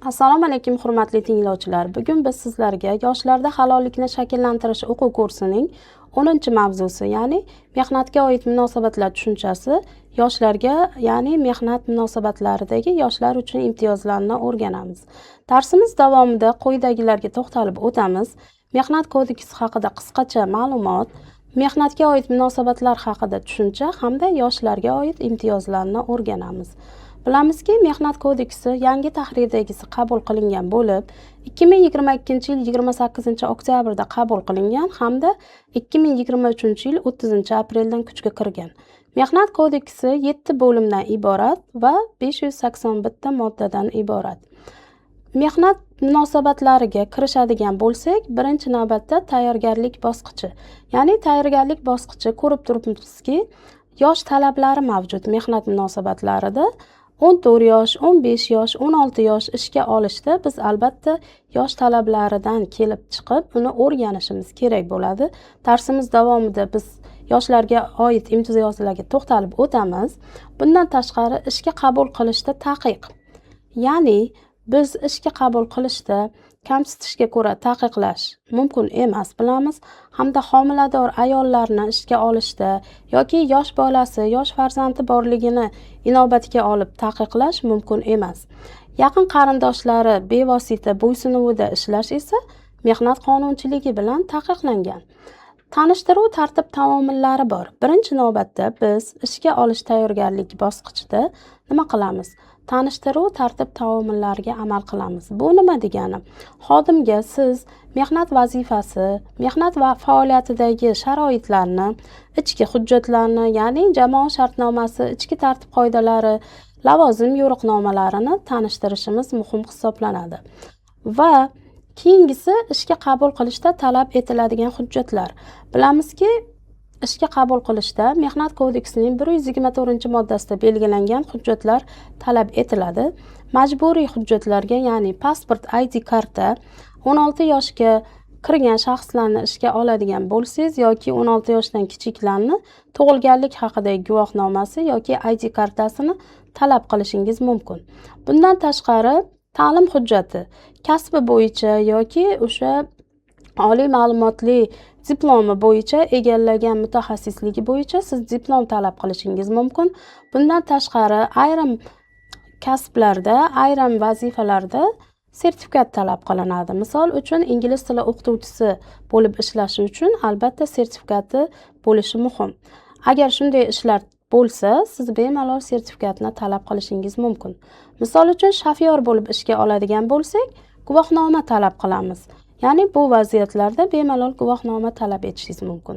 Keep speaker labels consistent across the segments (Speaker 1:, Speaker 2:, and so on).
Speaker 1: Assalomu alaykum hurmatli tinglovchilar. Bugun biz sizlarga yoshlarda halollikni shakllantirish o'quv kursining 10-mavzusi, ya'ni mehnatga oid munosabatlar tushunchasi, yoshlarga, ya'ni mehnat munosabatlaridagi yoshlar uchun imtiyozlarni o'rganamiz. Darsimiz davomida quyidagilarga to'xtalib o'tamiz. Mehnat kodeksi haqida qisqacha ma'lumot, mehnatga oid munosabatlar haqida tushuncha hamda yoshlarga oid imtiyozlarni o'rganamiz. Bilamizki, Mehnat kodeksi yangi tahrirdagisi qabul qilingan bo'lib, 2022-yil 28-oktyabrda qabul qilingan hamda 2023-yil 30-apreldan kuchga kirgan. Mehnat kodeksi 7 bo'limdan iborat va 581 moddadan iborat. Mehnat munosabatlariga kirishadigan bo'lsak, birinchi navbatda tayyorgarlik bosqichi. Ya'ni tayyorgarlik bosqichi ko'rib turibmizki, yosh talablari mavjud mehnat munosabatlarida. 14 yosh, 15 yosh, 16 yosh ishga olishda biz albatta yosh talablaridan kelib chiqib, uni o'rganishimiz kerak bo'ladi. Darsimiz davomida biz yoshlarga oid imtiyozlarga to'xtalib o'tamiz. Bundan tashqari ishga qabul qilishda taqiq. Ya'ni biz ishga qabul qilishda kamsitishga ko'ra taqiqlash mumkin emas, bilamiz, hamda homilador ayollarni ishga olishda yoki yosh bolasi, yosh farzandi borligini inobatga olib taqiqlash mumkin emas. Yaqin qarindoshlari bevosita bo'ysunuvida ishlash esa mehnat qonunchiligi bilan taqiqlangan. Tanishtiruv tartib-taomillari bor. Birinchi navbatda biz ishga olish tayyorgarlik bosqichida nima qilamiz? Tanishtiruv tartib-taomillariga amal qilamiz. Bu nima degani? Xodimga siz mehnat vazifasi, mehnat va faoliyatidagi sharoitlarni, ichki hujjatlarni, ya'ni jamoa shartnomasi, ichki tartib qoidalari, lavozim yo'riqnomalarini tanishtirishimiz muhim hisoblanadi. Va keyingisi ishga qabul qilishda talab etiladigan hujjatlar. Bilamizki, ishga qabul qilishda Mehnat kodeksining 124-moddasida belgilangan hujjatlar talab etiladi. Majburiy hujjatlarga, ya'ni pasport, ID karta, 16 yoshga kirgan shaxslarni ishga oladigan bo'lsangiz yoki 16 yoshdan kichiklarni tug'ilganlik haqidagi guvohnomasi yoki ID kartasini talab qilishingiz mumkin. Bundan tashqari ta'lim hujjati, kasbi bo'yicha yoki o'sha oliy ma'lumotli diplomi bo'yicha egallagan mutaxassisligi bo'yicha siz diplom talab qilishingiz mumkin. Bundan tashqari ayrim kasblarda, ayrim vazifalarda sertifikat talab qilinadi. Misol uchun ingliz tili o'qituvchisi bo'lib ishlashi uchun albatta sertifikati bo'lishi muhim. Agar shunday ishlar bo'lsa, siz bemalol sertifikatni talab qilishingiz mumkin. Misol uchun shofyor bo'lib ishga oladigan bo'lsak, guvohnoma talab qilamiz. Ya'ni bu vaziyatlarda bemalol guvohnoma talab etishingiz mumkin.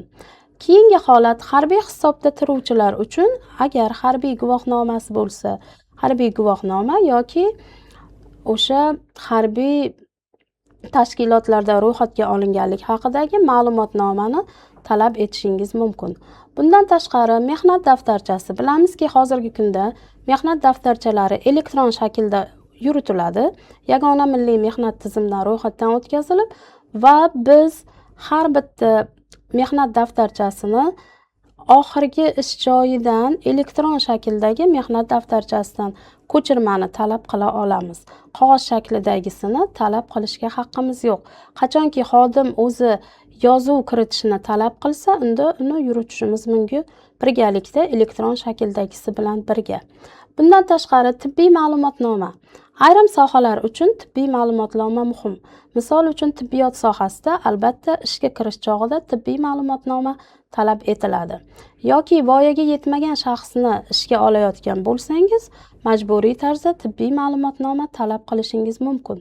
Speaker 1: Keyingi holat harbiy hisobda turuvchilar uchun agar harbiy guvohnomasi bo'lsa, harbiy guvohnoma yoki o'sha harbiy tashkilotlarda ro'yxatga olinganlik haqidagi ma'lumotnomani talab etishingiz mumkin. Bundan tashqari mehnat daftarchasi. Bilamizki, hozirgi kunda mehnat daftarchalari elektron shaklda yuritiladi. Yagona milliy mehnat tizimidan ro'yxatdan o'tkazilib va biz har bitta mehnat daftarchasini oxirgi ish joyidan elektron shakldagi mehnat daftarchasidan ko'chirmani talab qila olamiz. Qog'oz shaklidagisini talab qilishga haqqimiz yo'q. Qachonki xodim o'zi yozuv kiritishni talab qilsa, unda uni yuritishimiz mumkin birgalikda elektron shakldagisi bilan birga. Bundan tashqari tibbiy ma'lumotnoma. Ayrim sohalar uchun tibbiy ma'lumotnoma muhim. Misol uchun tibbiyot sohasida albatta ishga kirish chog'ida tibbiy ma'lumotnoma talab etiladi. Yoki voyaga yetmagan shaxsni ishga olayotgan bo'lsangiz, majburiy tarzda tibbiy ma'lumotnoma talab qilishingiz mumkin.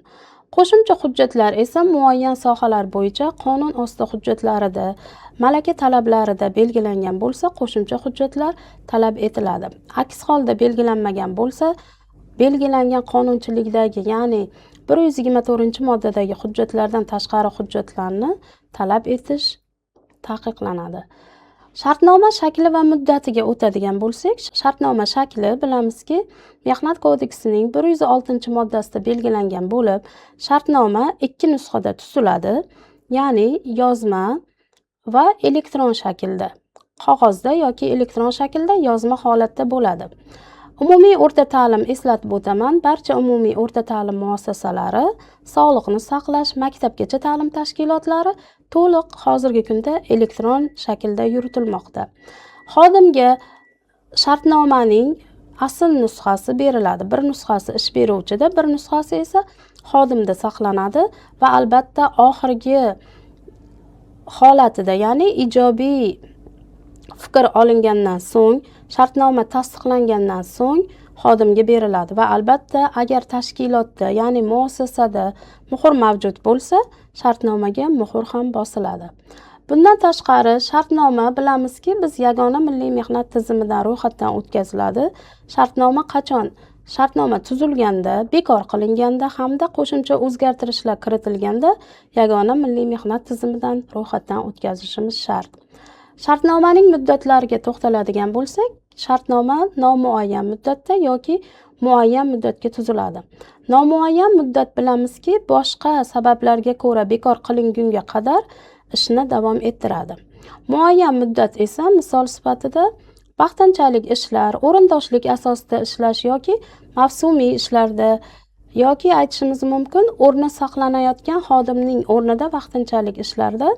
Speaker 1: Qo'shimcha hujjatlar esa muayyan sohalar bo'yicha qonun osti hujjatlarida, malaka talablarida belgilangan bo'lsa, qo'shimcha hujjatlar talab etiladi. Aks holda belgilanmagan bo'lsa, belgilangan qonunchilikdagi, ya'ni 124-moddadagi hujjatlardan tashqari hujjatlarni talab etish taqiqlanadi. Shartnoma shakli va muddatiga o'tadigan bo'lsak, shartnoma shakli bilamizki, Mehnat kodeksining 106-moddasida belgilangan bo'lib, shartnoma 2 nusxada tuziladi, ya'ni yozma va elektron shaklda, qog'ozda yoki elektron shaklda yozma holatda bo'ladi. Umumiy o'rta ta'lim eslatib o'taman. Barcha umumiy o'rta ta'lim muassasalari, sog'liqni saqlash, maktabgacha ta'lim tashkilotlari to'liq hozirgi kunda elektron shaklda yuritilmoqda. Xodimga shartnomaning asl nusxasi beriladi. Bir nusxasi ish beruvchida, bir nusxasi esa xodimda saqlanadi va albatta oxirgi holatida, ya'ni ijobiy fikr olingandan so'ng, shartnoma tasdiqlangandan so'ng xodimga beriladi va albatta agar tashkilotda, ya'ni muassasada muhr mavjud bo'lsa, shartnomaga muhr ham bosiladi. Bundan tashqari, shartnoma bilamizki, biz yagona milliy mehnat tizimidan ro'yxatdan o'tkaziladi. Shartnoma qachon? Shartnoma tuzilganda, bekor qilinganda hamda qo'shimcha o'zgartirishlar kiritilganda yagona milliy mehnat tizimidan ro'yxatdan o'tkazishimiz shart. Shartnomaning muddatlariga to'xtaladigan bo'lsak, shartnoma nomuayyan muddatda yoki muayyan muddatga tuziladi. Nomuayyan muddat bilamizki, boshqa sabablarga ko'ra bekor qilingunga qadar ishni davom ettiradi. Muayyan muddat esa misol sifatida vaqtinchalik ishlar, o'rindoshlik asosida ishlash yoki mavsumiy ishlarda yoki aytishimiz mumkin, o'rni saqlanayotgan xodimning o'rnida vaqtinchalik ishlarda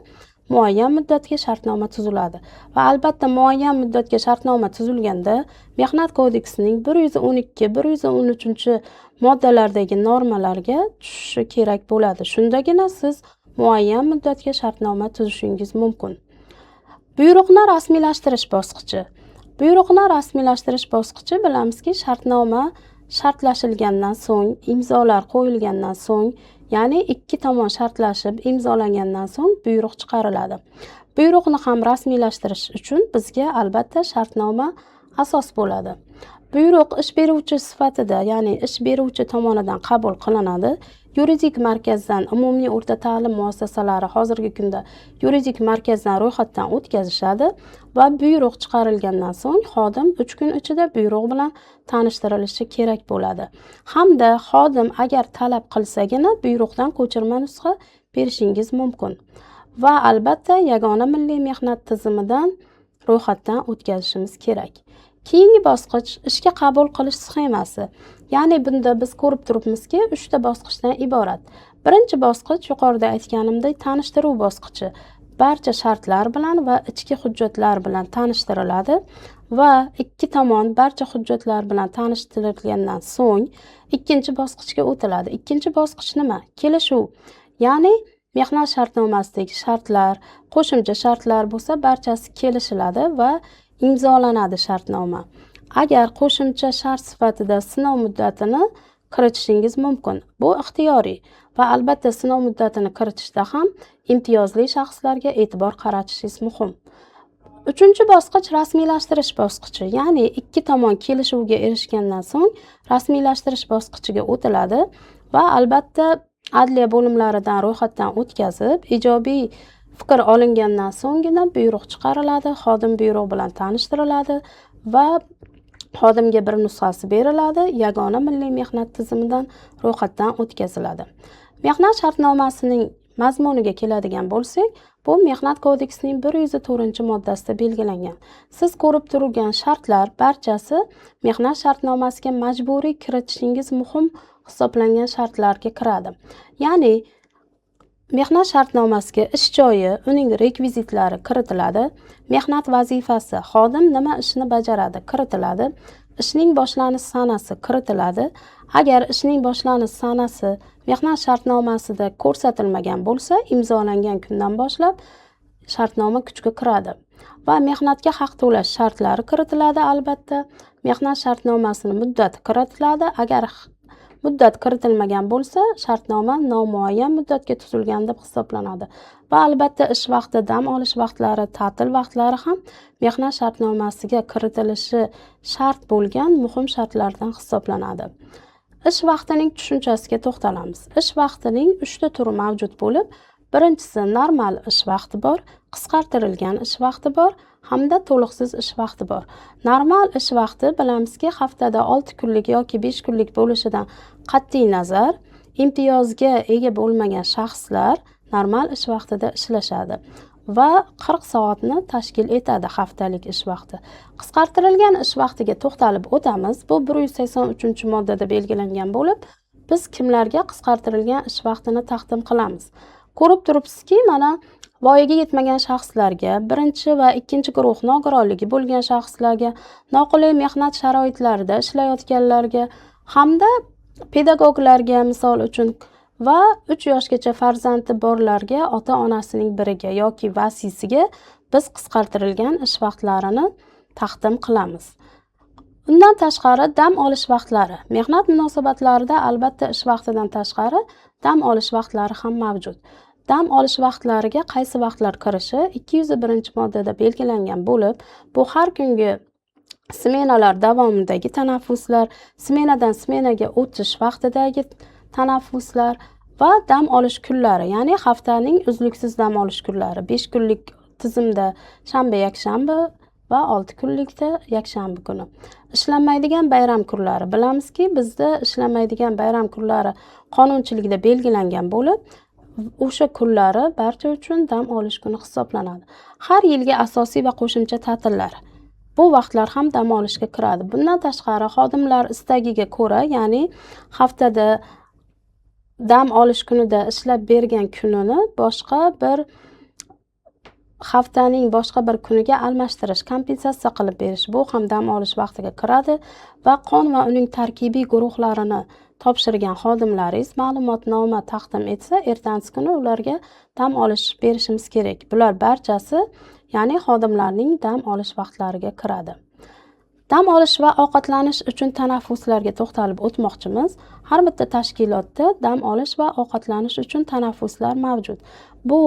Speaker 1: muayyan muddatga shartnoma tuziladi. Va albatta muayyan muddatga shartnoma tuzilganda Mehnat kodeksining 112, 113 moddalardagi normalarga tushishi kerak bo'ladi. Shundagina siz muayyan muddatga shartnoma tuzishingiz mumkin. Buyruqni rasmiylashtirish bosqichi. Buyruqni rasmiylashtirish bosqichi bilamizki, shartnoma shartlashilgandan so'ng, imzolar qo'yilgandan so'ng, ya'ni ikki tomon shartlashib, imzolangandan so'ng buyruq chiqariladi. Buyruqni ham rasmiylashtirish uchun bizga albatta shartnoma asos bo'ladi. Buyruq ish beruvchi sifatida, ya'ni ish beruvchi tomonidan qabul qilinadi. Yuridik markazdan umumiy o'rta ta'lim muassasalari hozirgi kunda yuridik markazdan ro'yxatdan o'tkazishadi va buyruq chiqarilgandan so'ng xodim 3 kun ichida buyruq bilan tanishtirilishi kerak bo'ladi. Hamda xodim agar talab qilsagina buyruqdan ko'chirma nusxa berishingiz mumkin. Va albatta yagona milliy mehnat tizimidan ro'yxatdan o'tkazishimiz kerak. Keyingi bosqich ishga qabul qilish sxemasi. Ya'ni bunda biz ko'rib turibmizki, 3 ta bosqichdan iborat. Birinchi bosqich yuqorida aytganimdek tanishtiruv bosqichi. Barcha shartlar bilan va ichki hujjatlar bilan tanishtiriladi va ikki tomon barcha hujjatlar bilan tanishtirilgandan so'ng ikkinchi bosqichga o'tiladi. Ikkinchi bosqich nima? Kelishuv. Ya'ni mehnat shartnomasidagi shartlar, qo'shimcha shartlar bo'lsa, barchasi kelishiladi va imzolanadi shartnoma. Agar qo'shimcha shart sifatida sinov muddatini kiritishingiz mumkin. Bu ixtiyoriy va albatta sinov muddatini kiritishda ham imtiyozli shaxslarga e'tibor qaratishingiz muhim. Uchinchi bosqich rasmiylashtirish bosqichi, ya'ni ikki tomon kelishuvga erishgandan so'ng rasmiylashtirish bosqichiga o'tiladi va albatta adliya bo'limlaridan ro'yxatdan o'tkazib, ijobiy fikr olingandan so'nggina buyruq chiqariladi, xodim buyruq bilan tanishtiriladi va xodimga bir nusxasi beriladi, yagona milliy mehnat tizimidan ro'yxatdan o'tkaziladi. Mehnat shartnomasining mazmuniga keladigan bo'lsak, bu Mehnat kodeksining 104-moddasida belgilangan. Siz ko'rib turgan shartlar barchasi mehnat shartnomasiga majburiy kiritishingiz muhim hisoblangan shartlarga kiradi. Ya'ni mehnat shartnomasiga ish joyi, uning rekvizitlari kiritiladi. Mehnat vazifasi, xodim nima ishni bajaradi, kiritiladi. Ishning boshlanish sanasi kiritiladi. Agar ishning boshlanish sanasi mehnat shartnomasida ko'rsatilmagan bo'lsa, imzolangan kundan boshlab shartnoma kuchga kiradi. Va mehnatga haq to'lash shartlari kiritiladi albatta. Mehnat shartnomasining muddati kiritiladi. Agar muddat kiritilmagan bo'lsa, shartnoma nomuayyan muddatga tuzilgan deb hisoblanadi. Va albatta ish vaqti, dam olish vaqtlari, ta'til vaqtlari ham mehnat shartnomasiga kiritilishi shart bo'lgan muhim shartlardan hisoblanadi. Ish vaqtining tushunchasiga to'xtalamiz. Ish vaqtining 3 ta turi mavjud bo'lib, birinchisi normal ish vaqti bor, qisqartirilgan ish vaqti bor hamda to'liqsiz ish vaqti bor. Normal ish vaqti bilamizki, haftada 6 kunlik yoki 5 kunlik bo'lishidan qat'iy nazar, imtiyozga ega bo'lmagan shaxslar normal ish vaqtida ishlashadi. va 40 soatni tashkil etadi haftalik ish vaqti. Qisqartirilgan ish vaqtiga to'xtalib o'tamiz. Bu 183-moddada belgilangan bo'lib, biz kimlarga qisqartirilgan ish vaqtini taqdim qilamiz? Ko'rib turibsizki, mana voyaga yetmagan shaxslarga, birinchi va ikkinchi guruh nogironligi bo'lgan shaxslarga, noqulay mehnat sharoitlarida ishlayotganlarga hamda pedagoglarga misol uchun va 3 yoshgacha farzandi borlarga ota-onasining biriga yoki vasiysiga biz qisqartirilgan ish vaqtlarini taqdim qilamiz. Undan tashqari dam olish vaqtlari. Mehnat munosabatlarida albatta ish vaqtidan tashqari dam olish vaqtlari ham mavjud. Dam olish vaqtlariga qaysi vaqtlar kirishi 201-moddada belgilangan bo'lib, bu har kungi smenalar davomidagi tanaffuslar, smenadan smenaga o'tish vaqtidagi tanaffuslar va dam olish kunlari, ya'ni haftaning uzluksiz dam olish kunlari, 5 kunlik tizimda shanba, yakshanba va 6 kunlikda yakshanba kuni. Ishlanmaydigan bayram kunlari. Bilamizki, bizda ishlanmaydigan bayram kunlari qonunchilikda belgilangan bo'lib, o'sha kunlari barcha uchun dam olish kuni hisoblanadi. Har yilgi asosiy va qo'shimcha ta'tillar. Bu vaqtlar ham dam olishga kiradi. Bundan tashqari xodimlar istagiga ko'ra, ya'ni haftada dam olish kunida ishlab bergan kunini haftaning boshqa bir kuniga almashtirish, kompensatsiya qilib berish, bu ham dam olish vaqtiga kiradi va qon va uning tarkibiy guruhlarini topshirgan xodimlaringiz ma'lumotnoma taqdim etsa, ertangi kuni ularga dam olish berishimiz kerak. Bular barchasi, ya'ni xodimlarning dam olish vaqtlariga kiradi. Dam olish va ovqatlanish uchun tanaffuslarga to'xtalib o'tmoqchimiz. Har bitta tashkilotda dam olish va ovqatlanish uchun tanaffuslar mavjud. Bu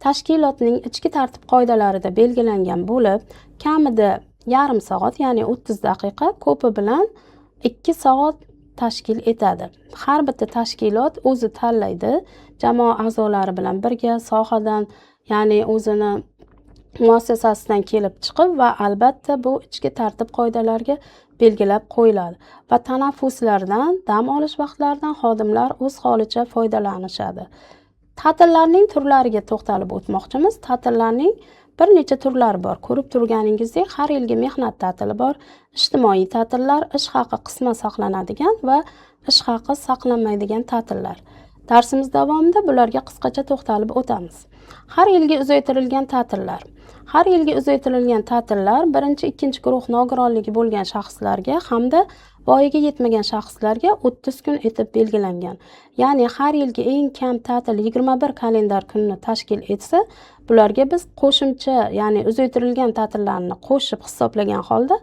Speaker 1: tashkilotning ichki tartib qoidalarida belgilangan bo'lib, kamida yarim soat, ya'ni 30 daqiqa, ko'pi bilan 2 soat tashkil etadi. Har bitta tashkilot o'zi tanlaydi, jamoa a'zolari bilan birga sohadan, ya'ni o'zini muassasasidan kelib chiqib va albatta bu ichki tartib qoidalariga belgilab qo'yiladi va tanaffuslardan, dam olish vaqtlaridan xodimlar o'z holicha foydalanishadi. Ta'tillarning turlariga to'xtalib o'tmoqchimiz. Ta'tillarning bir necha turlari bor. Ko'rib turganingizdek, har yilgi mehnat ta'tili bor. Ijtimoiy ta'tillar, ish haqi qisman saqlanadigan va ish haqi saqlanmaydigan ta'tillar. Darsimiz davomida bularga qisqacha to'xtalib o'tamiz. Har yilgi uzaytirilgan ta'tillar. Har yilgi uzaytirilgan ta'tillar birinchi, ikkinchi guruh nogironligi bo'lgan shaxslarga hamda voyaga yetmagan shaxslarga 30 kun etib belgilangan. Ya'ni har yilgi eng kam ta'til 21 kalendar kunni tashkil etsa, bularga biz qo'shimcha, ya'ni uzaytirilgan ta'tillarni qo'shib hisoblagan holda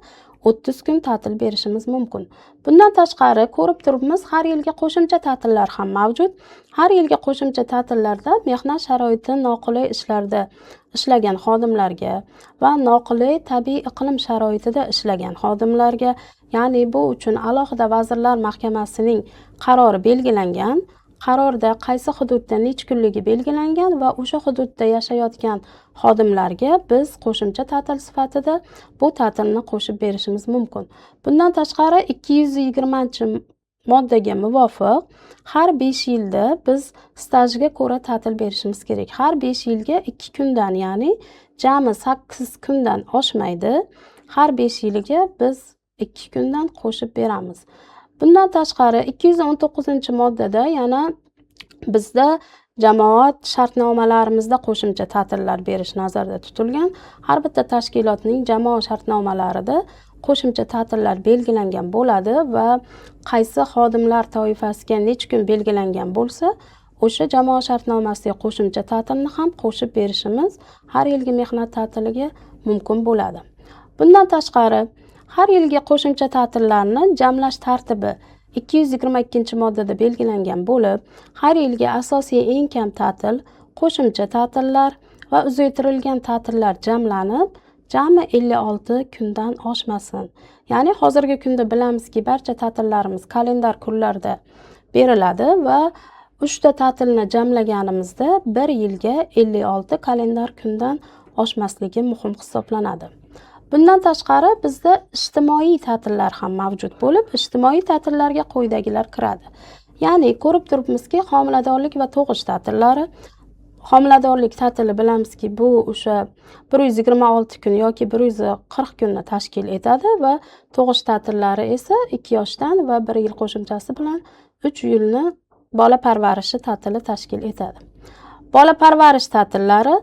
Speaker 1: 30 kun ta'til berishimiz mumkin. Bundan tashqari ko'rib turibmiz, har yilgi qo'shimcha ta'tillar ham mavjud. Har yilgi qo'shimcha ta'tillarda mehnat sharoiti noqulay ishlarda ishlagan xodimlarga va noqulay tabiiy iqlim sharoitida ishlagan xodimlarga, ya'ni bu uchun alohida Vazirlar Mahkamasining qarori belgilangan. Qarorda qaysi hududda necha kunligi belgilangan va o'sha hududda yashayotgan xodimlarga biz qo'shimcha ta'til sifatida bu ta'tilni qo'shib berishimiz mumkin. Bundan tashqari 220-moddaga muvofiq har 5 yilda biz stajga ko'ra ta'til berishimiz kerak. Har 5 yilga 2 kundan, ya'ni jami 8 kundan oshmaydi. Har 5 yiliga biz 2 kundan qo'shib beramiz. Bundan tashqari 219-moddada yana bizda jamoat shartnomalarimizda qo'shimcha ta'tillar berish nazarda tutilgan. Har bitta tashkilotning jamoat shartnomalarida qo'shimcha ta'tillar belgilangan bo'ladi va qaysi xodimlar toifasiga necha kun belgilangan bo'lsa, o'sha jamoat shartnomasiga qo'shimcha ta'tilni ham qo'shib berishimiz har yilgi mehnat ta'tiliga mumkin bo'ladi. Bundan tashqari har yilgi qo'shimcha ta'tillarni jamlash tartibi 222-moddada belgilangan bo'lib, har yilgi asosiy eng kam ta'til, qo'shimcha ta'tillar va uzaytirilgan ta'tillar jamlanib, jami 56 kundan oshmasin. Ya'ni hozirgi kunda bilamizki, barcha ta'tillarimiz kalendar kunlarda beriladi va 3 ta ta'tilni jamlaganimizda 1 yilga 56 kalendar kundan oshmasligi muhim hisoblanadi. Bundan tashqari bizda ijtimoiy ta'tillar ham mavjud bo'lib, ijtimoiy ta'tillarga quyidagilar kiradi. Ya'ni ko'rib turibmizki, homiladorlik va tug'ish ta'tillari, homiladorlik ta'tili bilamizki, bu o'sha 126 kun yoki 140 kunni tashkil etadi va tug'ish ta'tillari esa 2 yoshdan va 1 yil qo'shimchasi bilan 3 yilni bola parvarishi ta'tili tashkil etadi. Bola parvarish ta'tillari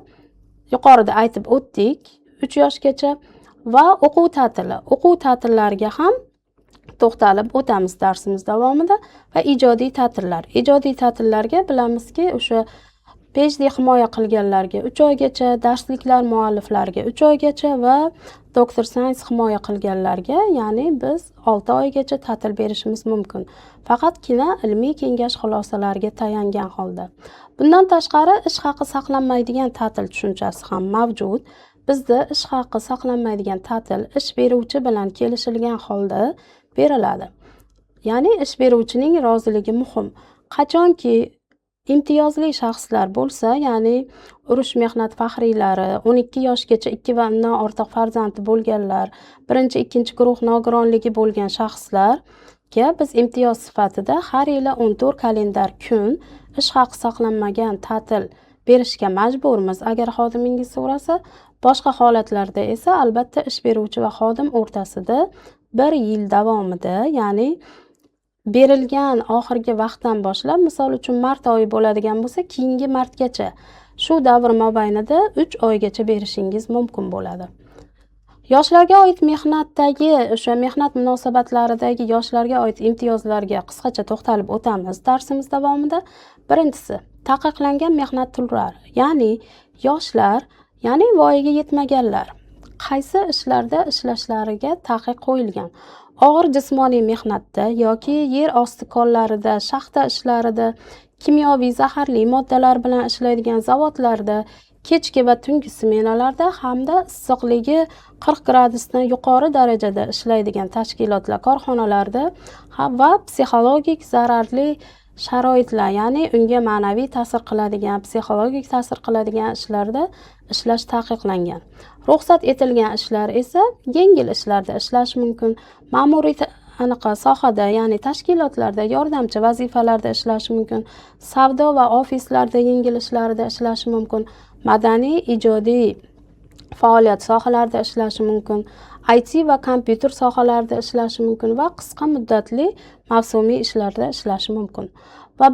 Speaker 1: yuqorida aytib o'tdik 3 yoshgacha va o'quv ta'tili. O'quv ta'tillariga ham to'xtalib o'tamiz darsimiz davomida va ijodiy ta'tillar. Ijodiy ta'tillarga bilamizki, o'sha PhD himoya qilganlarga 3 oygacha, darsliklar mualliflariga 3 oygacha va doktor sayns himoya qilganlarga, ya'ni biz 6 oygacha ta'til berishimiz mumkin. Faqatgina ilmiy kengash xulosalariga tayangan holda. Bundan tashqari ish haqi saqlanmaydigan ta'til tushunchasi ham mavjud. Bizda ish haqi saqlanmaydigan ta'til ish beruvchi bilan kelishilgan holda beriladi. Ya'ni ish beruvchining roziligi muhim. Qachonki imtiyozli shaxslar bo'lsa, ya'ni urush mehnat faxriylari, 12 yoshgacha 2 va undan ortiq farzandi bo'lganlar, 1-2 guruh nogironligi bo'lgan shaxslarga biz imtiyoz sifatida har yili 14 kalendar kun ish haqi saqlanmagan ta'til berishga majburmiz agar xodimingiz so'rasa. Boshqa holatlarda esa albatta ish beruvchi va xodim o'rtasida 1 yil davomida, ya'ni berilgan oxirgi vaqtdan boshlab, misol uchun mart oyi bo'ladigan bo'lsa, keyingi martgacha shu davr mobaynida 3 oygacha berishingiz mumkin bo'ladi. Yoshlarga oid mehnatdagi o'sha mehnat munosabatlaridagi yoshlarga oid imtiyozlarga qisqacha to'xtalib o'tamiz darsimiz davomida. Birinchisi, taqiqlangan mehnat turlari, ya'ni yoshlar, ya'ni voyaga yetmaganlar qaysi ishlarda ishlashlariga taqiq qo'yilgan. Og'ir jismoniy mehnatda yoki yer osti konlarida, shaxta ishlarida, kimyoviy zaharli moddalar bilan ishlaydigan zavodlarda, kechki va tungi smenalarda hamda issiqligi 40 gradusdan yuqori darajada ishlaydigan tashkilotlar, korxonalarda va psixologik zararli sharoitlar, ya'ni unga ma'naviy ta'sir qiladigan, psixologik ta'sir qiladigan ishlarda ishlash taqiqlangan. Ruxsat etilgan ishlar esa yengil ishlarda ishlash mumkin. Ma'muriy sohada, ya'ni tashkilotlarda yordamchi vazifalarda ishlash mumkin. Savdo va ofislarda yengil ishlarda ishlash mumkin. Madaniy, ijodiy faoliyat sohalarida ishlashi mumkin. IT va kompyuter sohalarida ishlashi mumkin va qisqa muddatli mavsumiy ishlarda ishlashi mumkin. Va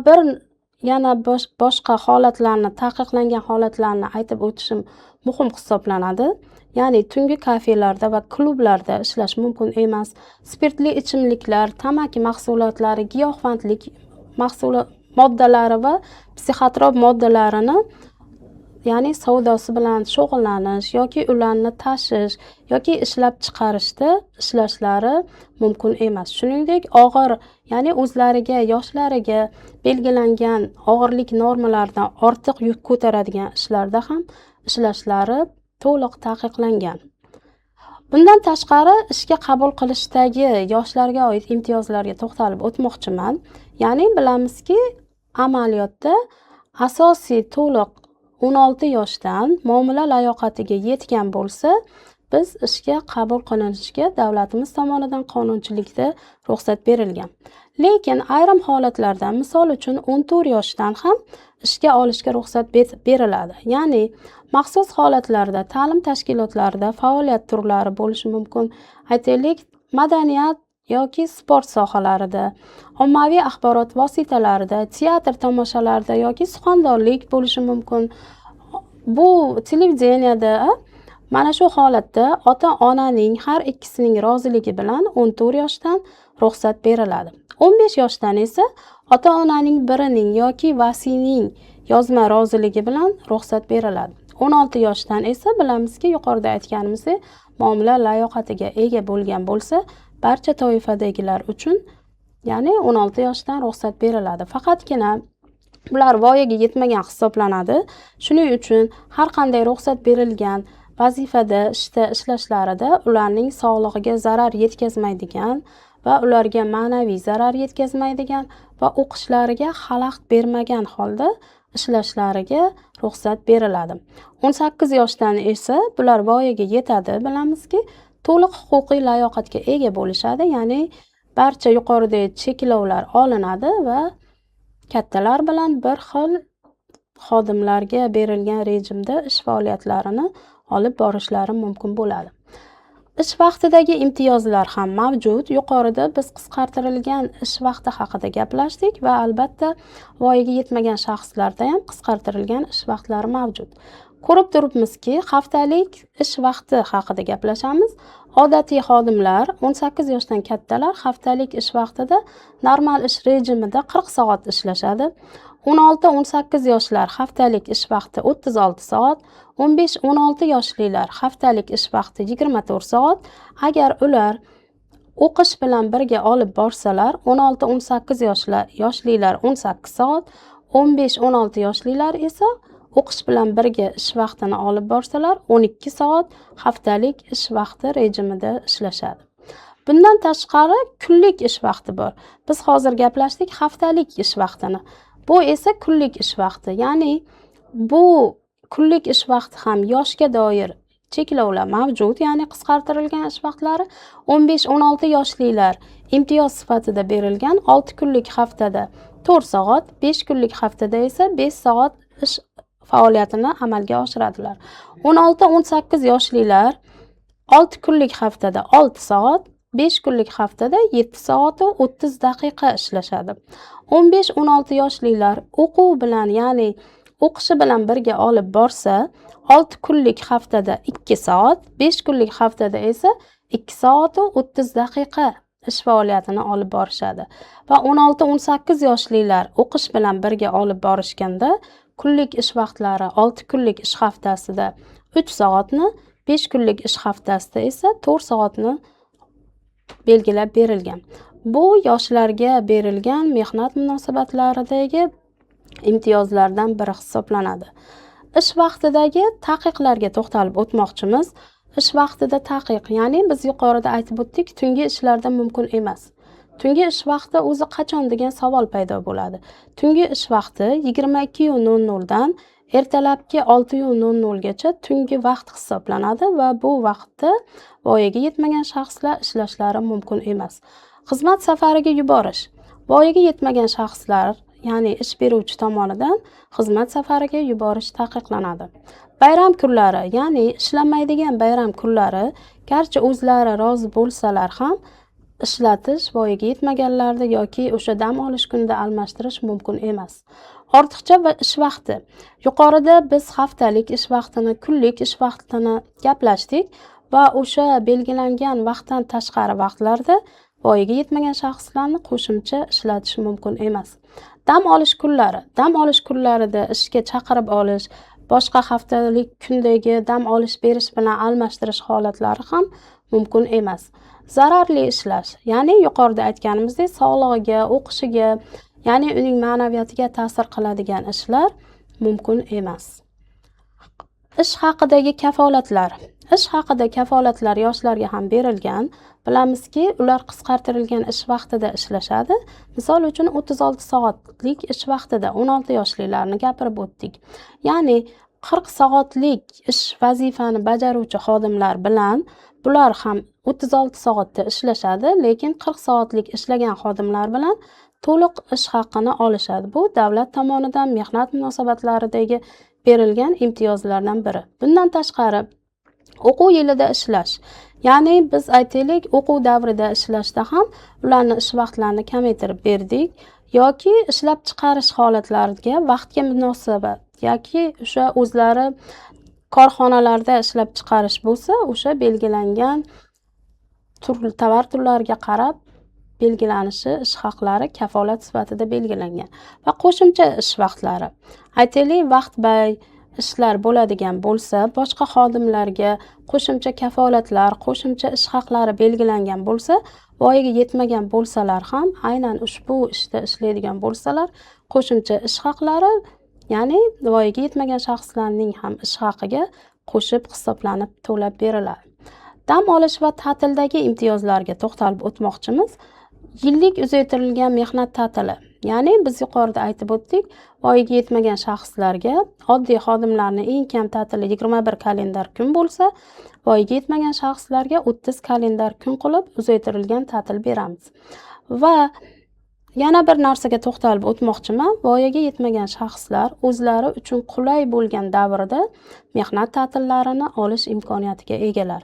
Speaker 1: yana boshqa holatlarni, taqiqlangan holatlarni aytib o'tishim muhim hisoblanadi. Ya'ni tungi kafelarda va klublarda ishlash mumkin emas. Spirtli ichimliklar, tamaki mahsulotlari, giyohvandlik moddalari va psixotrop moddalarini, ya'ni savdosi bilan shug'ullanish yoki ularni tashish yoki ishlab chiqarishda ishlashlari mumkin emas. Shuningdek, og'ir, ya'ni o'zlariga, yoshlariga belgilangan og'irlik normalaridan ortiq yuk ko'taradigan ishlarda ham ishlashlari to'liq taqiqlangan. Bundan tashqari, ishga qabul qilishdagi yoshlarga oid imtiyozlarga to'xtalib o'tmoqchiman. Ya'ni bilamizki, amaliyotda asosiy to'liq 16 yoshdan muomala layoqatiga yetgan bo'lsa, biz ishga qabul qilinishga davlatimiz tomonidan qonunchilikda ruxsat berilgan. Lekin ayrim holatlarda, misol uchun 14 yoshdan ham ishga olishga ruxsat beriladi. Ya'ni maxsus holatlarda ta'lim tashkilotlarida faoliyat turlari bo'lishi mumkin. Aytaylik, madaniyat yoki sport sohalarida, ommaviy axborot vositalarida, teatr tomoshalarida yoki suxandonlik bo'lishi mumkin. Bu televideniyada mana shu holatda ota-onaning har ikkisining roziligi bilan 14 yoshdan ruxsat beriladi. 15 yoshdan esa ota-onaning birining yoki vasiyning yozma roziligi bilan ruxsat beriladi. 16 yoshdan esa bilamizki, yuqorida aytganimizdek, muomala layoqatiga ega bo'lgan bo'lsa, barcha toifadagilar uchun, ya'ni 16 yoshdan ruxsat beriladi. Faqatgina bular voyaga yetmagan hisoblanadi. Shuning uchun har qanday ruxsat berilgan vazifada, ishda ishlashlarida ularning sog'lig'iga zarar yetkazmaydigan va ularga ma'naviy zarar yetkazmaydigan va o'qishlariga xalaqit bermagan holda ishlashlariga ruxsat beriladi. 18 yoshdan esa bular voyaga yetadi, bilamizki, to'liq huquqiy layoqatga ega bo'lishadi, ya'ni barcha yuqoridagi cheklovlar olinadi va kattalar bilan bir xil xodimlarga berilgan rejimda ish faoliyatlarini olib borishlari mumkin bo'ladi. Ish vaqtidagi imtiyozlar ham mavjud. Yuqorida biz qisqartirilgan ish vaqti haqida gaplashdik va albatta voyaga yetmagan shaxslarda ham qisqartirilgan ish vaqtlari mavjud. Ko'rib turibmizki, haftalik ish vaqti haqida gaplashamiz. Odatiy xodimlar 18 yoshdan kattalar haftalik ish vaqtida normal ish rejimida 40 soat ishlashadi. 16-18 yoshlar haftalik ish vaqti 36 soat, 15-16 yoshlilar haftalik ish vaqti 24 soat. Agar ular o'qish bilan birga olib borsalar, 16-18 yoshlilar 18 soat, 15-16 yoshlilar esa o'qish bilan birga ish vaqtini olib borsalar 12 soat haftalik ish vaqti rejimida ishlashadi. Bundan tashqari kunlik ish vaqti bor. Biz hozir gaplashdik haftalik ish vaqtini. Bu esa kunlik ish vaqti. Ya'ni bu kunlik ish vaqti ham yoshga doir cheklovlar mavjud, ya'ni qisqartirilgan ish vaqtlari 15-16 yoshlilar imtiyoz sifatida berilgan 6 kunlik haftada 4 soat, 5 kunlik haftada esa 5 soat ish faoliyatini amalga oshiradilar. 16-18 yoshlilar 6 kunlik haftada 6 soat, 5 kunlik haftada 7 soat 30 daqiqa ishlashadi. 15-16 yoshlilar o'quv bilan, ya'ni o'qishi bilan birga olib borsa, 6 kunlik haftada 2 soat, 5 kunlik haftada esa 2 soat 30 daqiqa ish faoliyatini olib borishadi. Va 16-18 yoshlilar o'qish bilan birga olib borishganda kunlik ish vaqtlari 6 kunlik ish haftasida 3 soatni, 5 kunlik ish haftasida esa 4 soatni belgilab berilgan. Bu yoshlarga berilgan mehnat munosabatlaridagi imtiyozlardan biri hisoblanadi. Ish vaqtidagi taqiqlarga to'xtalib o'tmoqchimiz. Ish vaqtida taqiq, ya'ni biz yuqorida aytib o'tdik, tungi ishlarda mumkin emas. Tungi ish vaqti o'zi qachon degan savol paydo bo'ladi. Tungi ish vaqti 22:00 dan ertalabki 6:00 gacha tungi vaqt hisoblanadi va bu vaqtda voyaga yetmagan shaxslar ishlashlari mumkin emas. Xizmat safariga yuborish. Voyaga yetmagan shaxslar, ya'ni ish beruvchi tomonidan xizmat safariga yuborish taqiqlanadi. Bayram kunlari, ya'ni ishlamaydigan bayram kunlari, garchi o'zlari rozi bo'lsalar ham ishlatish voyaga yetmaganlarda yoki o'sha dam olish kunida almashtirish mumkin emas. Ortiqcha va ish vaqti. Yuqorida biz haftalik ish vaqtini, kunlik ish vaqtini gaplashdik va o'sha belgilangan vaqtdan tashqari vaqtlarda voyaga yetmagan shaxslarni qo'shimcha ishlatish mumkin emas. Dam olish kunlari. Dam olish kunlarida ishga chaqirib olish, boshqa haftalik kundagi dam olish berish bilan almashtirish holatlari ham mumkin emas. Zararli ishlash, ya'ni yuqorida aytganimizdek sog'lig'iga, o'qishiga, ya'ni uning ma'naviyatiga ta'sir qiladigan ishlar mumkin emas. Ish haqidagi kafolatlar. Ish haqida kafolatlar yoshlarga ham berilgan. Bilamizki, ular qisqartirilgan ish vaqtida ishlashadi. Misol uchun 36 soatlik ish vaqtida 16 yoshlilarni gapirib o'tdik. Ya'ni 40 soatlik ish vazifani bajaruvchi xodimlar bilan bular ham 36 soatda ishlashadi, lekin 40 soatlik ishlagan xodimlar bilan to'liq ish haqqini olishadi. Bu davlat tomonidan mehnat munosabatlaridagi berilgan imtiyozlardan biri. Bundan tashqari, o'quv yilida ishlash. Ya'ni biz aytaylik, o'quv davrida ishlashda ham ularni ish vaqtlarini kamaytirib berdik yoki ishlab chiqarish holatlariga vaqtga munosabat yoki o'sha o'zlari korxonalarda ishlab chiqarish bo'lsa, o'sha belgilangan tovar turlariga qarab belgilanishi ish haqlari kafolat sifatida belgilangan. Va qo'shimcha ish vaqtlari. Aytaylik, vaqtbay ishlar bo'ladigan bo'lsa, boshqa xodimlarga qo'shimcha kafolatlar, qo'shimcha ish haqlari belgilangan bo'lsa, voyaga yetmagan bo'lsalar ham aynan ushbu ishda ishlaydigan bo'lsalar, qo'shimcha ish haqlari, ya'ni voyaga yetmagan shaxslarning ham ish haqiga qo'shib hisoblanib to'lab beriladi. Dam olish va ta'tildagi imtiyozlarga to'xtalib o'tmoqchimiz. Yillik uzaytirilgan mehnat ta'tili. Ya'ni biz yuqorida aytib o'tdik, voyaga yetmagan shaxslarga oddiy xodimlarning eng kam ta'tili 21 kalendar kun bo'lsa, voyaga yetmagan shaxslarga 30 kalendar kun qilib uzaytirilgan ta'til beramiz. Va Yana bir narsaga to'xtalib o'tmoqchiman. Voyaga yetmagan shaxslar o'zlari uchun qulay bo'lgan davrda mehnat ta'tillarini olish imkoniyatiga egalar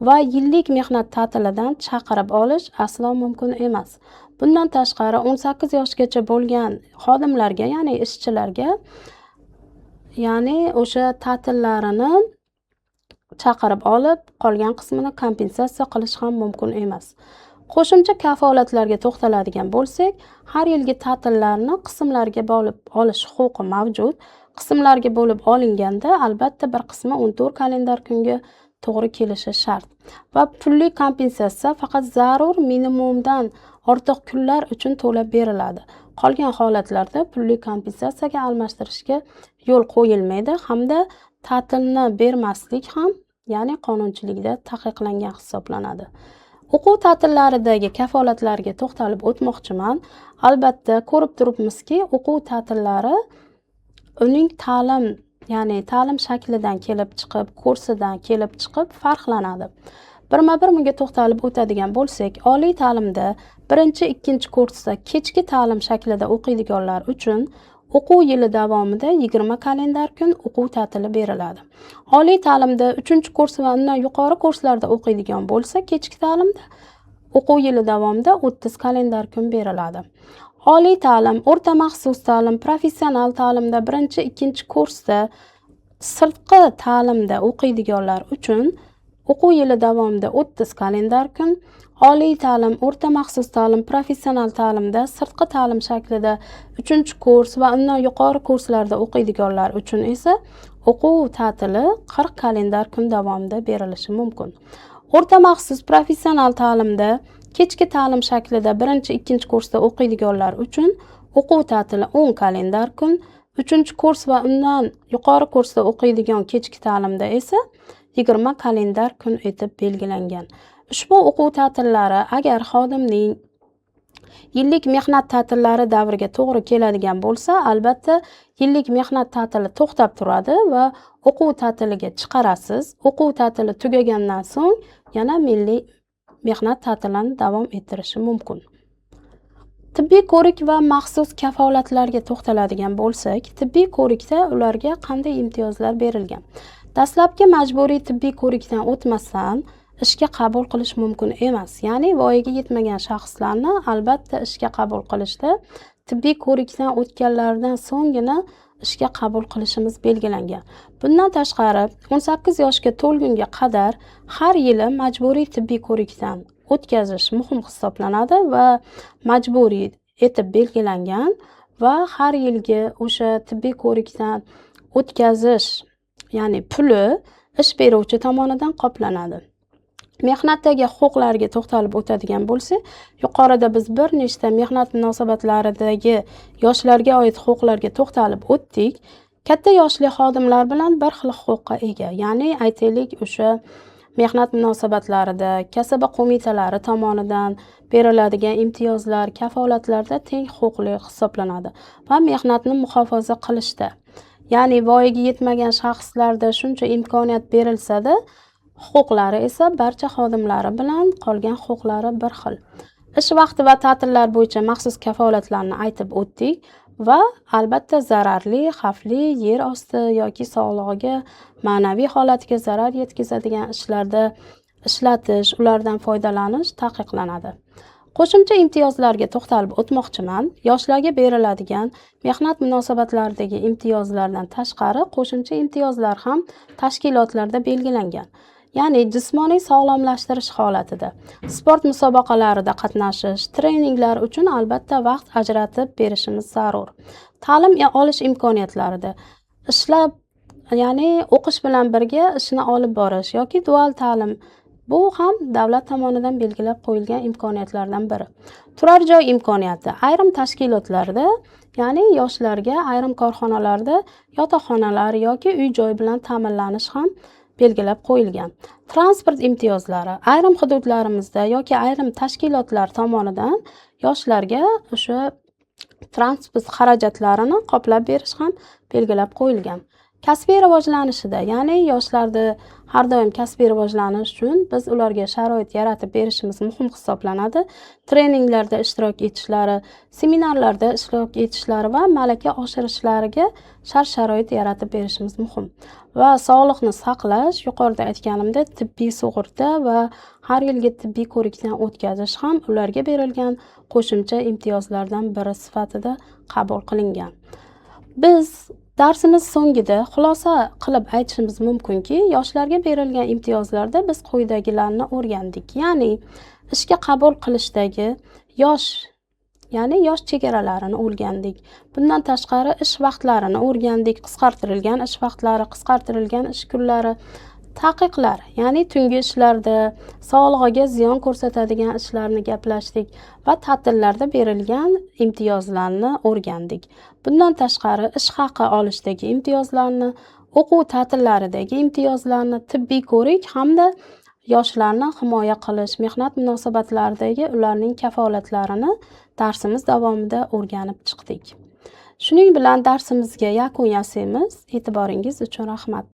Speaker 1: va yillik mehnat ta'tilidan chaqirib olish aslo mumkin emas. Bundan tashqari 18 yoshgacha bo'lgan xodimlarga, ya'ni ishchilarga, ya'ni o'sha ta'tillarini chaqirib olib, qolgan qismini kompensatsiya qilish ham mumkin emas. Qo'shimcha kafolatlarga to'xtaladigan bo'lsak, har yilgi ta'tillarni qismlarga bo'lib olish huquqi mavjud. Qismlarga bo'lib olinganda, albatta bir qismi 14 kalendar kunga to'g'ri kelishi shart va pulli kompensatsiya faqat zarur minimumdan ortiq kunlar uchun to'lab beriladi. Qolgan holatlarda pulli kompensatsiyaga almashtirishga yo'l qo'yilmaydi hamda ta'tilni bermaslik ham, ya'ni qonunchilikda taqiqlangan hisoblanadi. O'quv ta'tillaridagi kafolatlarga to'xtalib o'tmoqchiman. Albatta, ko'rib turibmizki, o'quv ta'tillari uning ta'lim shaklidan kelib chiqib, kursidan kelib chiqib farqlanadi. Birma-bir bunga to'xtalib o'tadigan bo'lsak, oliy ta'limda 1-2 kursda kechki ta'lim shaklida o'qiydiganlar uchun o'quv yili davomida 20 kalendar kun o'quv ta'tili beriladi. Oliy ta'limda 3-kurs va undan yuqori kurslarda o'qiydigan bo'lsa, kechki ta'limda o'quv yili davomida 30 kalendar kun beriladi. Oliy ta'lim, o'rta maxsus ta'lim, professional ta'limda 1-2 kursda sirtqi ta'limda o'qiydiganlar uchun o'quv yili davomida 30 kalendar kun, oliy ta'lim, o'rta maxsus ta'lim, professional ta'limda sirtqi ta'lim shaklida 3-kurs va undan yuqori kurslarda o'qiydiganlar uchun esa o'quv ta'tili 40 kalendar kun davomida berilishi mumkin. O'rta maxsus professional ta'limda kechki ta'lim shaklida 1-2 kursda o'qiydiganlar uchun o'quv ta'tili 10 kalendar kun, 3-kurs va undan yuqori kursda o'qiydigan kechki ta'limda esa 20 kalendar kun etib belgilangan. Ushbu o'quv ta'tillari agar xodimning yillik mehnat ta'tillari davriga to'g'ri keladigan bo'lsa, albatta yillik mehnat ta'tili to'xtab turadi va o'quv ta'tiliga chiqarasiz. O'quv ta'tili tugagandan so'ng yana milliy mehnat ta'tilini davom ettirishi mumkin. Tibbiy ko'rik va maxsus kafolatlarga to'xtaladigan bo'lsak, tibbiy ko'rikda ularga qanday imtiyozlar berilgan? Dastlabki majburiy tibbiy ko'rikdan o'tmasdan ishga qabul qilish mumkin emas. Ya'ni voyaga yetmagan shaxslarni albatta ishga qabul qilishda tibbiy ko'rikdan o'tganlaridan so'nggina ishga qabul qilishimiz belgilangan. Bundan tashqari 18 yoshga to'lgunga qadar har yili majburiy tibbiy ko'rikdan o'tkazish muhim hisoblanadi va majburiy etib belgilangan va har yilgi o'sha tibbiy ko'rikdan o'tkazish, ya'ni puli ish beruvchi tomonidan qoplanadi. Mehnatdagi huquqlarga to'xtalib o'tadigan bo'lsak, yuqorida biz bir nechta mehnat munosabatlaridagi yoshlarga oid huquqlarga to'xtalib o'tdik. Katta yoshli xodimlar bilan bir xil huquqqa ega. Ya'ni aytaylik, o'sha mehnat munosabatlarida kasaba qo'mitalari tomonidan beriladigan imtiyozlar, kafolatlarda teng huquqli hisoblanadi va mehnatni muhofaza qilishda, ya'ni voyaga yetmagan shaxslarda shuncha imkoniyat berilsa-da, huquqlari esa barcha xodimlari bilan qolgan huquqlari bir xil. Ish vaqti va ta'tillar bo'yicha maxsus kafolatlarni aytib o'tdik va albatta zararli, xavfli, yer osti yoki sog'lig'iga, ma'naviy holatiga zarar yetkazadigan ishlarda ishlatish, ulardan foydalanish taqiqlanadi. Qo'shimcha imtiyozlarga to'xtalib o'tmoqchiman. Yoshlarga beriladigan mehnat munosabatlaridagi imtiyozlardan tashqari qo'shimcha imtiyozlar ham tashkilotlarda belgilangan. Ya'ni jismoniy sog'lomlashtirish holatida, sport musobaqalarida qatnashish, treninglar uchun albatta vaqt ajratib berishimiz zarur. Ta'lim olish imkoniyatlarida ishlab, ya'ni o'qish bilan birga ishni olib borish yoki dual ta'lim, bu ham davlat tomonidan belgilab qo'yilgan imkoniyatlardan biri. Turar joy imkoniyati ayrim tashkilotlarda, ya'ni yoshlarga ayrim korxonalarda yotoqxonalar yoki uy-joy bilan ta'minlanish ham belgilab qo'yilgan. Transport imtiyozlari ayrim hududlarimizda yoki ayrim tashkilotlar tomonidan yoshlarga o'sha transport xarajatlarini qoplab berish ham belgilab qo'yilgan. kasbiy rivojlanishida, ya'ni yoshlarda har doim kasbiy rivojlanish uchun biz ularga sharoit yaratib berishimiz muhim hisoblanadi. Treninglarda ishtirok etishlari, seminarlarda ishtirok etishlari va malaka oshirishlariga shart-sharoit yaratib berishimiz muhim. Va sog'liqni saqlash, yuqorida aytganimdek, tibbiy sug'urta va har yilgi tibbiy ko'rikdan o'tkazish ham ularga berilgan qo'shimcha imtiyozlardan biri sifatida qabul qilingan. Biz darsimiz so'ngida xulosa qilib aytishimiz mumkinki, yoshlarga berilgan imtiyozlarda biz quyidagilarni o'rgandik. Ya'ni ishga qabul qilishdagi yosh chegaralarini o'rgandik. Bundan tashqari ish vaqtlarini o'rgandik. Qisqartirilgan ish vaqtlari, qisqartirilgan ish kunlari, taqiqlar, ya'ni tungi ishlarda sog'lig'iga ziyon ko'rsatadigan ishlarni gaplashdik va ta'tillarda berilgan imtiyozlarni o'rgandik. Bundan tashqari ish haqi olishdagi imtiyozlarni, o'quv ta'tillaridagi imtiyozlarni, tibbiy ko'rik hamda yoshlarni himoya qilish, mehnat munosabatlaridagi ularning kafolatlarini darsimiz davomida o'rganib chiqdik. Shuning bilan darsimizga yakun yasaymiz. E'tiboringiz uchun rahmat.